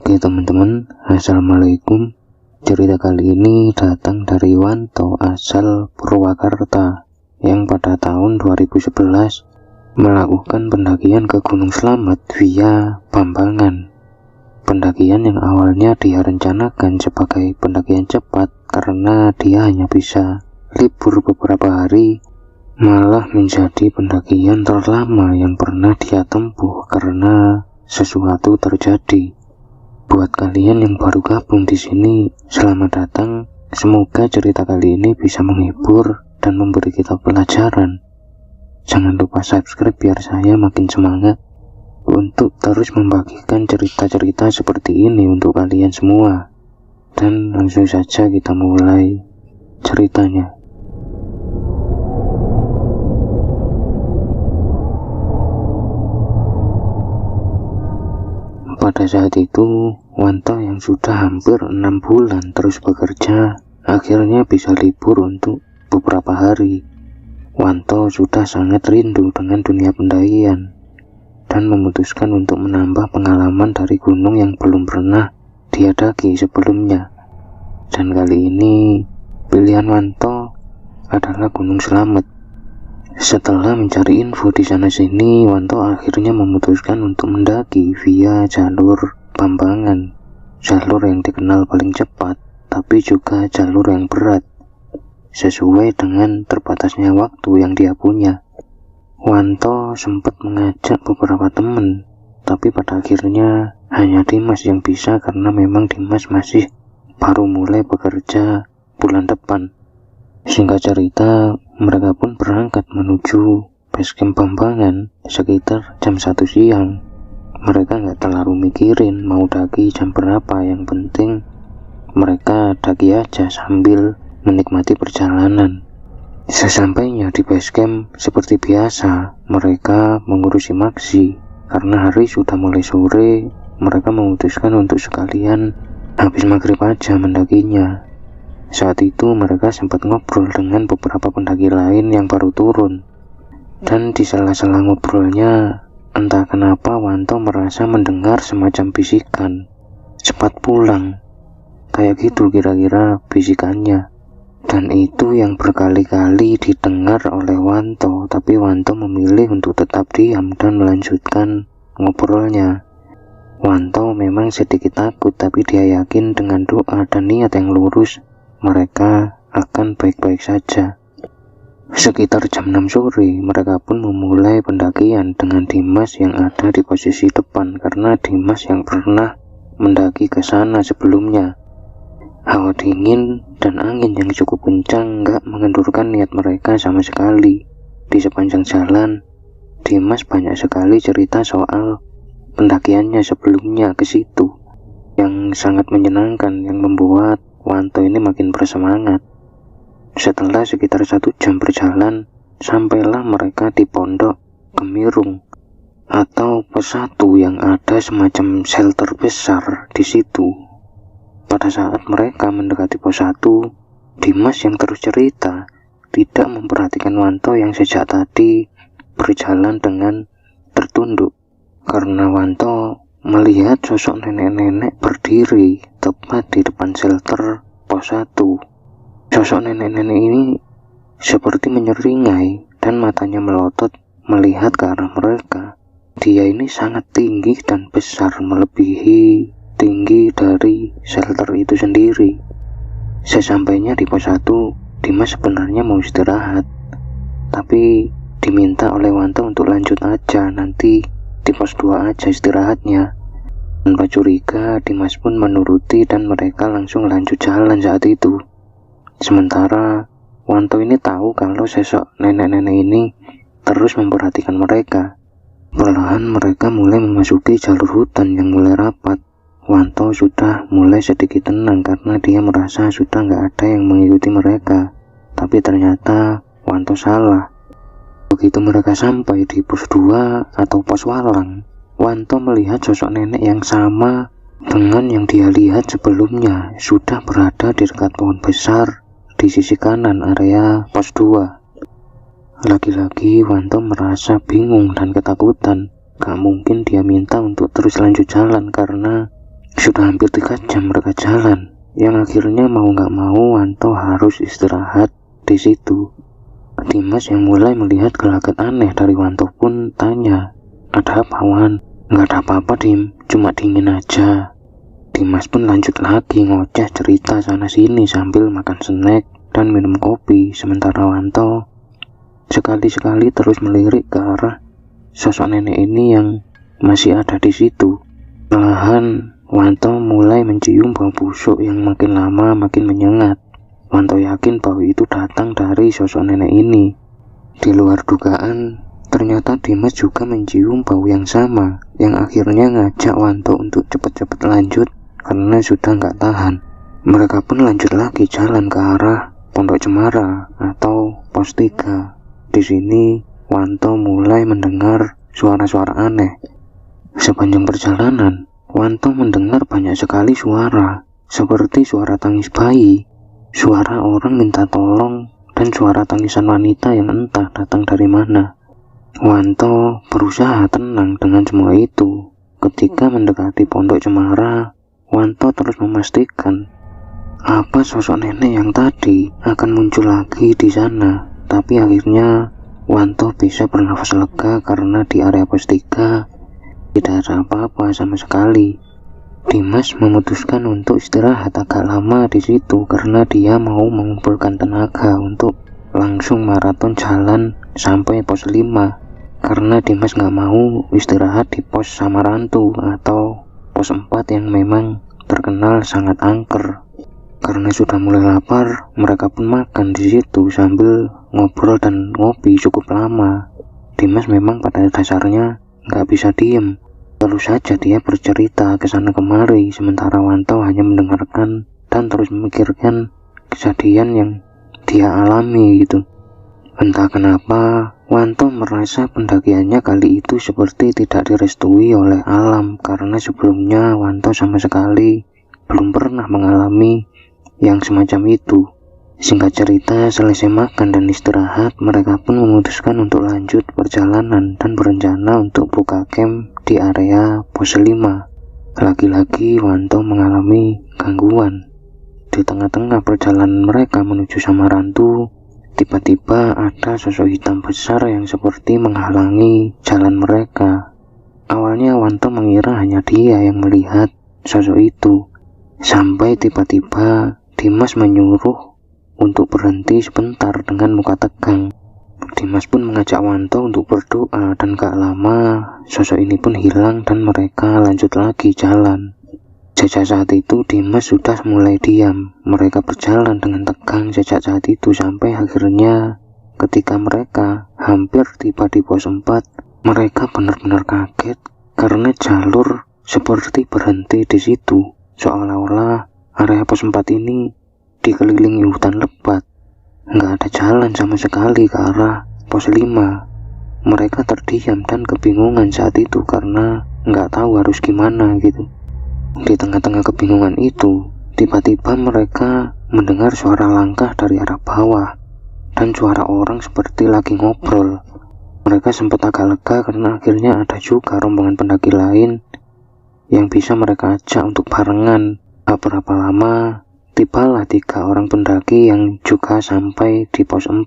Oke teman-teman, assalamualaikum. Cerita kali ini datang dari Wanto asal Purwakarta yang pada tahun 2011 melakukan pendakian ke Gunung Slamet via Bambangan. Pendakian yang awalnya dia rencanakan sebagai pendakian cepat karena dia hanya bisa libur beberapa hari, malah menjadi pendakian terlama yang pernah dia tempuh karena sesuatu terjadi. Buat kalian yang baru gabung di sini, selamat datang. Semoga cerita kali ini bisa menghibur dan memberi kita pelajaran. Jangan lupa subscribe biar saya makin semangat untuk terus membagikan cerita-cerita seperti ini untuk kalian semua. Dan langsung saja kita mulai ceritanya. Pada saat itu, Wanto yang sudah hampir 6 bulan terus bekerja, akhirnya bisa libur untuk beberapa hari. Wanto sudah sangat rindu dengan dunia pendakian dan memutuskan untuk menambah pengalaman dari gunung yang belum pernah dia daki sebelumnya. Dan kali ini, pilihan Wanto adalah Gunung Slamet. Setelah mencari info di sana-sini, Wanto akhirnya memutuskan untuk mendaki via jalur Bambangan, jalur yang dikenal paling cepat, tapi juga jalur yang berat, sesuai dengan terbatasnya waktu yang dia punya. Wanto sempat mengajak beberapa teman, tapi pada akhirnya hanya Dimas yang bisa karena memang Dimas masih baru mulai bekerja bulan depan. Singkat cerita, mereka pun berangkat menuju basecamp Bambangan sekitar jam 1 siang. Mereka nggak terlalu mikirin mau daki jam berapa, yang penting mereka daki aja sambil menikmati perjalanan. Sesampainya di basecamp, seperti biasa, mereka mengurusi maksi. Karena hari sudah mulai sore, mereka memutuskan untuk sekalian habis maghrib aja mendakinya. Saat itu mereka sempat ngobrol dengan beberapa pendaki lain yang baru turun. Dan di sela-sela ngobrolnya, entah kenapa Wanto merasa mendengar semacam bisikan, "Cepat pulang." Kayak gitu kira-kira bisikannya. Dan itu yang berkali-kali didengar oleh Wanto, tapi Wanto memilih untuk tetap diam dan melanjutkan ngobrolnya. Wanto memang sedikit takut, tapi dia yakin dengan doa dan niat yang lurus, mereka akan baik-baik saja. Sekitar jam 6 sore, mereka pun memulai pendakian dengan Dimas yang ada di posisi depan karena Dimas yang pernah mendaki ke sana sebelumnya. Hawa dingin dan angin yang cukup kencang gak mengendurkan niat mereka sama sekali. Di sepanjang jalan, Dimas banyak sekali cerita soal pendakiannya sebelumnya ke situ, yang sangat menyenangkan, yang membuat Wanto ini makin bersemangat. Setelah sekitar 1 jam berjalan, sampailah mereka di Pondok Gemirung atau Pesatu yang ada semacam shelter besar di situ. Pada saat mereka mendekati pos 1, Dimas yang terus cerita tidak memperhatikan Wanto yang sejak tadi berjalan dengan tertunduk, karena Wanto melihat sosok nenek-nenek berdiri tepat di depan shelter pos 1. Sosok nenek-nenek ini seperti menyeringai dan matanya melotot melihat ke arah mereka. Dia ini sangat tinggi dan besar, melebihi tinggi dari shelter itu sendiri. Sesampainya di pos 1, Dimas sebenarnya mau istirahat, tapi diminta oleh Wanto untuk lanjut aja, nanti di pos 2 aja istirahatnya. Tanpa curiga, Dimas pun menuruti dan mereka langsung lanjut jalan saat itu. Sementara Wanto ini tahu kalau sosok nenek-nenek ini terus memperhatikan mereka. Perlahan mereka mulai memasuki jalur hutan yang mulai rapat. Wanto sudah mulai sedikit tenang karena dia merasa sudah nggak ada yang mengikuti mereka. Tapi ternyata Wanto salah. Begitu mereka sampai di pos 2 atau pos Walang, Wanto melihat sosok nenek yang sama dengan yang dia lihat sebelumnya sudah berada di dekat pohon besar di sisi kanan area pos 2. Lagi-lagi Wanto merasa bingung dan ketakutan. Gak mungkin dia minta untuk terus lanjut jalan karena Sudah hampir 3 jam mereka jalan, yang akhirnya mau nggak mau Wanto harus istirahat di situ. Dimas yang mulai melihat gelagat aneh dari Wanto pun tanya, "Ada apa, Wan?" "Nggak ada apa-apa, Dim, cuma dingin aja." Dimas pun lanjut lagi ngoceh cerita sana sini sambil makan snack dan minum kopi, sementara Wanto sekali-sekali terus melirik ke arah sosok nenek ini yang masih ada di situ. Perlahan Wanto mulai mencium bau busuk yang makin lama makin menyengat. Wanto yakin bau itu datang dari sosok nenek ini. Di luar dugaan, ternyata Dimas juga mencium bau yang sama, yang akhirnya ngajak Wanto untuk cepat-cepat lanjut karena sudah nggak tahan. Mereka pun lanjut lagi jalan ke arah Pondok Cemara atau Pos 3. Di sini Wanto mulai mendengar suara-suara aneh. Sepanjang perjalanan, Wanto mendengar banyak sekali suara, seperti suara tangis bayi, suara orang minta tolong, dan suara tangisan wanita yang entah datang dari mana. Wanto berusaha tenang dengan semua itu. Ketika mendekati Pondok Cemara, Wanto terus memastikan apa sosok nenek yang tadi akan muncul lagi di sana. Tapi akhirnya Wanto bisa bernafas lega karena di area pos 3 tidak ada apa-apa sama sekali. Dimas memutuskan untuk istirahat agak lama di situ karena dia mau mengumpulkan tenaga untuk langsung maraton jalan sampai pos 5. Karena Dimas nggak mau istirahat di pos Samarantu atau pos 4 yang memang terkenal sangat angker. Karena sudah mulai lapar, mereka pun makan di situ sambil ngobrol dan ngopi cukup lama. Dimas memang pada dasarnya nggak bisa diem. Lalu saja dia bercerita ke sana kemari, sementara Wanto hanya mendengarkan dan terus memikirkan kejadian yang dia alami gitu. Entah kenapa, Wanto merasa pendakiannya kali itu seperti tidak direstui oleh alam, karena sebelumnya Wanto sama sekali belum pernah mengalami yang semacam itu. Singkat cerita, selesai makan dan istirahat, mereka pun memutuskan untuk lanjut perjalanan dan berencana untuk buka camp di area pos 5. Lagi-lagi Wanto mengalami gangguan. Di tengah-tengah perjalanan mereka menuju Samarantu, tiba-tiba ada sosok hitam besar yang seperti menghalangi jalan mereka. Awalnya Wanto mengira hanya dia yang melihat sosok itu, sampai tiba-tiba Dimas menyuruh untuk berhenti sebentar dengan muka tegang. Dimas pun mengajak Wanto untuk berdoa dan gak lama sosok ini pun hilang dan mereka lanjut lagi jalan. Sejak saat itu Dimas sudah mulai diam. Mereka berjalan dengan tegang sejak saat itu sampai akhirnya ketika mereka hampir tiba di pos 4, mereka benar-benar kaget karena jalur seperti berhenti di situ. Seolah-olah area pos 4 ini dikelilingi hutan lebat. Nggak ada jalan sama sekali ke arah pos 5. Mereka terdiam dan kebingungan saat itu karena nggak tahu harus gimana gitu. Di tengah-tengah kebingungan itu, tiba-tiba mereka mendengar suara langkah dari arah bawah dan suara orang seperti lagi ngobrol. Mereka sempat agak lega karena akhirnya ada juga rombongan pendaki lain yang bisa mereka ajak untuk barengan. Beberapa lama, tibalah 3 orang pendaki yang juga sampai di pos 4.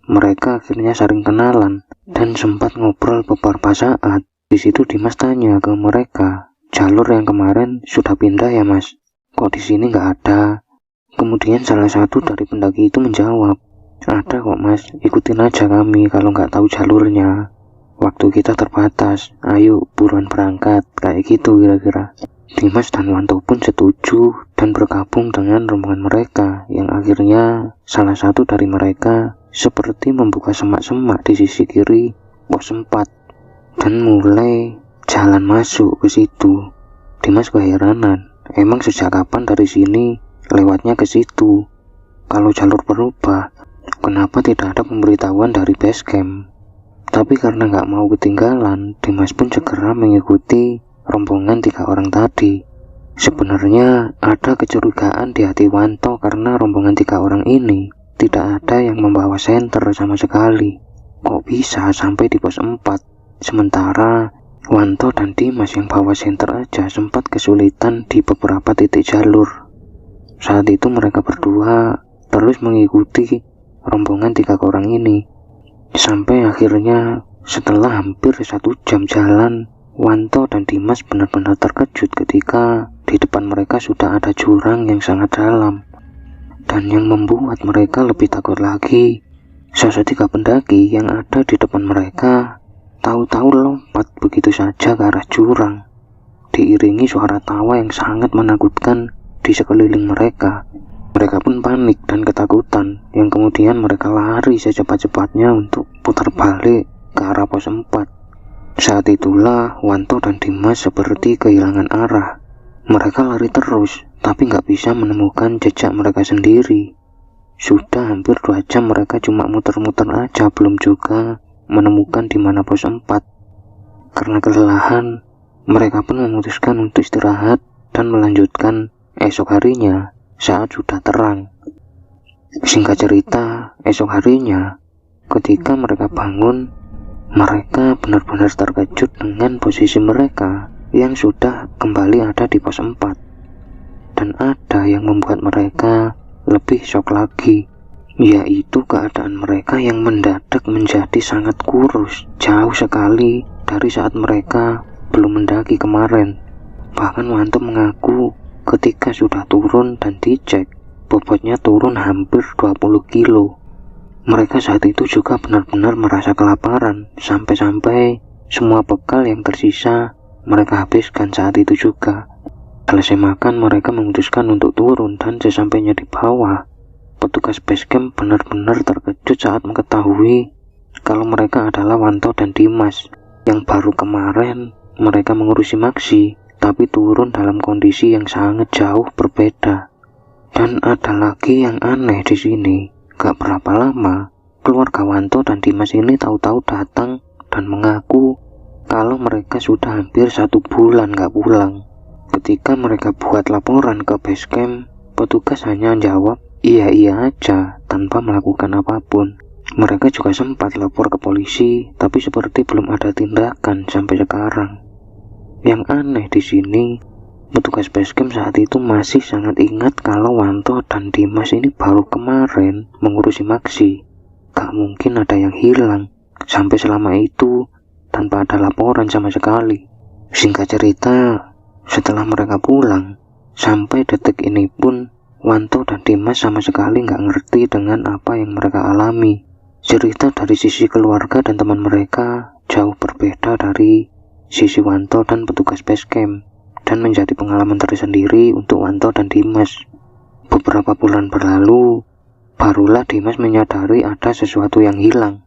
Mereka akhirnya saling kenalan dan sempat ngobrol beberapa saat. Di situ Dimas tanya ke mereka, "Jalur yang kemarin sudah pindah ya, Mas? Kok di sini nggak ada?" Kemudian salah satu dari pendaki itu menjawab, "Ada kok, Mas. Ikutin aja kami kalau nggak tahu jalurnya. Waktu kita terbatas. Ayo buruan berangkat." Kayak gitu kira-kira. Dimas dan Wanto pun setuju dan bergabung dengan rombongan mereka, yang akhirnya salah satu dari mereka seperti membuka semak-semak di sisi kiri pos 4 dan mulai jalan masuk ke situ. Dimas keheranan, emang sejak kapan dari sini lewatnya ke situ? Kalau jalur berubah, kenapa tidak ada pemberitahuan dari base camp? Tapi karena nggak mau ketinggalan, Dimas pun segera mengikuti rombongan 3 orang tadi. Sebenarnya ada kecurigaan di hati Wanto karena rombongan 3 orang ini tidak ada yang membawa senter sama sekali. Kok bisa sampai di pos 4? Sementara Wanto dan Dimas yang bawa senter aja sempat kesulitan di beberapa titik jalur. Saat itu mereka berdua terus mengikuti rombongan 3 orang ini. Sampai akhirnya setelah hampir 1 jam jalan, Wanto dan Dimas benar-benar terkejut ketika di depan mereka sudah ada jurang yang sangat dalam. Dan yang membuat mereka lebih takut lagi, sosok 3 pendaki yang ada di depan mereka tahu-tahu lompat begitu saja ke arah jurang, diiringi suara tawa yang sangat menakutkan di sekeliling mereka. Mereka pun panik dan ketakutan, yang kemudian mereka lari secepat-cepatnya untuk putar balik ke arah pos 4. Saat itulah Wanto dan Dimas seperti kehilangan arah. Mereka lari terus, tapi nggak bisa menemukan jejak mereka sendiri. Sudah hampir 2 jam mereka cuma muter-muter aja, belum juga menemukan di mana pos 4. Karena kelelahan, mereka pun memutuskan untuk istirahat dan melanjutkan esok harinya saat sudah terang. Singkat cerita, esok harinya ketika mereka bangun, mereka benar-benar terkejut dengan posisi mereka yang sudah kembali ada di pos 4. Dan ada yang membuat mereka lebih syok lagi, yaitu keadaan mereka yang mendadak menjadi sangat kurus, jauh sekali dari saat mereka belum mendaki kemarin. Bahkan Wanto mengaku ketika sudah turun dan dicek, bobotnya turun hampir 20 kilo. Mereka saat itu juga benar-benar merasa kelaparan, sampai-sampai semua bekal yang tersisa mereka habiskan saat itu juga. Selesai makan, mereka memutuskan untuk turun, dan sesampainya di bawah, petugas basecamp benar-benar terkejut saat mengetahui kalau mereka adalah Wanto dan Dimas, yang baru kemarin mereka mengurusi Maksi, tapi turun dalam kondisi yang sangat jauh berbeda. Dan ada lagi yang aneh di sini, gak berapa lama, keluarga Wanto dan Dimas ini tahu-tahu datang dan mengaku kalau mereka sudah hampir 1 bulan gak pulang. Ketika mereka buat laporan ke basecamp, petugas hanya jawab iya aja tanpa melakukan apapun. Mereka juga sempat lapor ke polisi, tapi seperti belum ada tindakan sampai sekarang. Yang aneh di sini, petugas basecamp saat itu masih sangat ingat kalau Wanto dan Dimas ini baru kemarin mengurusi Maksi. Gak mungkin ada yang hilang sampai selama itu tanpa ada laporan sama sekali. Singkat cerita, setelah mereka pulang, sampai detik ini pun Wanto dan Dimas sama sekali nggak ngerti dengan apa yang mereka alami. Cerita dari sisi keluarga dan teman mereka jauh berbeda dari sisi Wanto dan petugas basecamp, dan menjadi pengalaman tersendiri untuk Wanto dan Dimas. Beberapa bulan berlalu, barulah Dimas menyadari ada sesuatu yang hilang,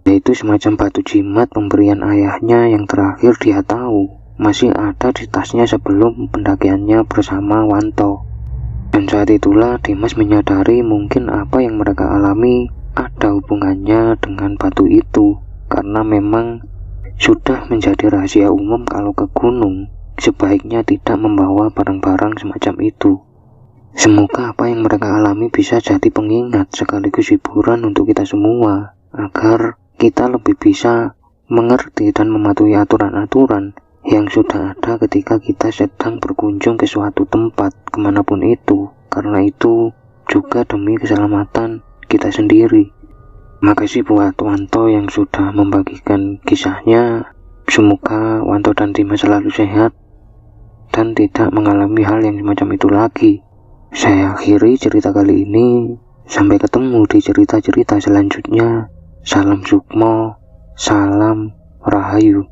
yaitu semacam batu jimat pemberian ayahnya yang terakhir dia tahu masih ada di tasnya sebelum pendakiannya bersama Wanto. Dan saat itulah Dimas menyadari mungkin apa yang mereka alami ada hubungannya dengan batu itu, karena memang sudah menjadi rahasia umum kalau ke gunung sebaiknya tidak membawa barang-barang semacam itu. Semoga apa yang mereka alami bisa jadi pengingat sekaligus hiburan untuk kita semua, agar kita lebih bisa mengerti dan mematuhi aturan-aturan yang sudah ada ketika kita sedang berkunjung ke suatu tempat kemanapun itu, karena itu juga demi keselamatan kita sendiri. Makasih buat Wanto yang sudah membagikan kisahnya. Semoga Wanto dan Dimas selalu sehat dan tidak mengalami hal yang semacam itu lagi. Saya akhiri cerita kali ini. Sampai ketemu di cerita-cerita selanjutnya. Salam Sukmo, salam Rahayu.